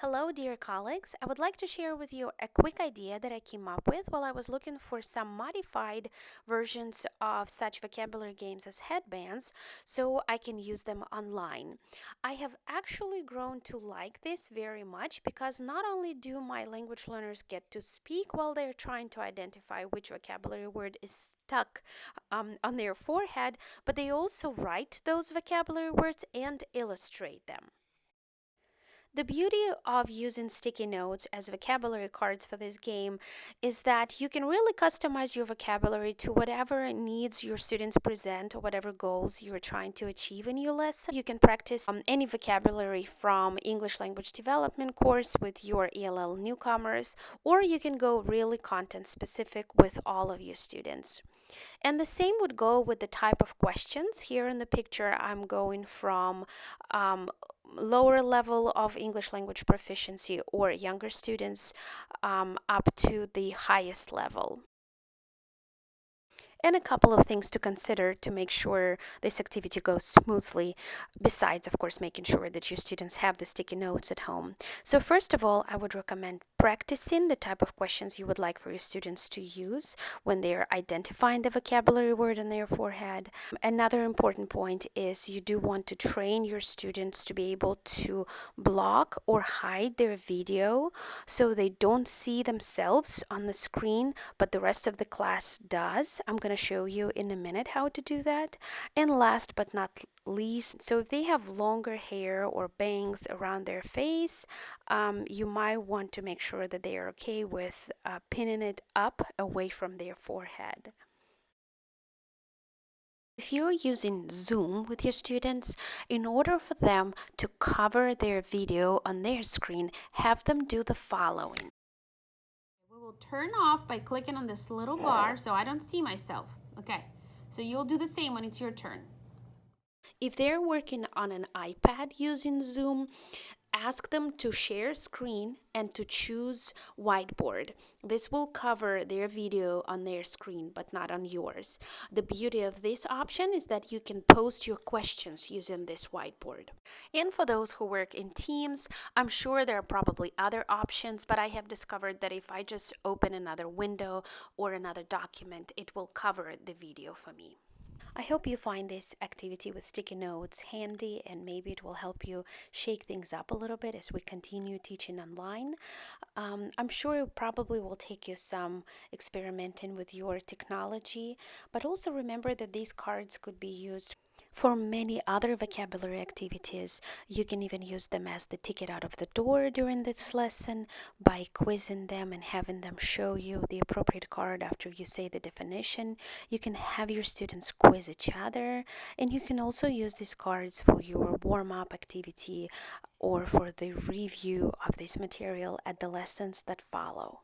Hello, dear colleagues. I would like to share with you a quick idea that I came up with while I was looking for some modified versions of such vocabulary games as Headbandz so I can use them online. I have actually grown to like this very much because not only do my language learners get to speak while they're trying to identify which vocabulary word is stuck on their forehead, but they also write those vocabulary words and illustrate them. The beauty of using sticky notes as vocabulary cards for this game is that you can really customize your vocabulary to whatever needs your students present or whatever goals you're trying to achieve in your lesson. You can practice any vocabulary from English language development course with your ELL newcomers, or you can go really content specific with all of your students. And the same would go with the type of questions. Here in the picture, I'm going from lower level of English language proficiency or younger students up to the highest level. And a couple of things to consider to make sure this activity goes smoothly, besides, of course, making sure that your students have the sticky notes at home. So first of all, I would recommend practicing the type of questions you would like for your students to use when they're identifying the vocabulary word on their forehead. Another important point is you do want to train your students to be able to block or hide their video so they don't see themselves on the screen, but the rest of the class does. I'm going to show you in a minute how to do that. And last but not least, so if they have longer hair or bangs around their face, you might want to make sure that they are okay with pinning it up away from their forehead. If you're using Zoom with your students, in order for them to cover their video on their screen, have them do the following. We will turn off by clicking on this little bar so I don't see myself. Okay, so you'll do the same when it's your turn. If they're working on an iPad using Zoom, ask them to share screen and to choose whiteboard. This will cover their video on their screen but not on yours. The beauty of this option is that you can post your questions using this whiteboard. And for those who work in teams, I'm sure there are probably other options, but I have discovered that if I just open another window or another document, it will cover the video for me. I hope you find this activity with sticky notes handy, and maybe it will help you shake things up a little bit as we continue teaching online. I'm sure it probably will take you some experimenting with your technology, but also remember that these cards could be used for many other vocabulary activities. You can even use them as the ticket out of the door during this lesson by quizzing them and having them show you the appropriate card after you say the definition. You can have your students quiz each other, and you can also use these cards for your warm-up activity or for the review of this material at the lessons that follow.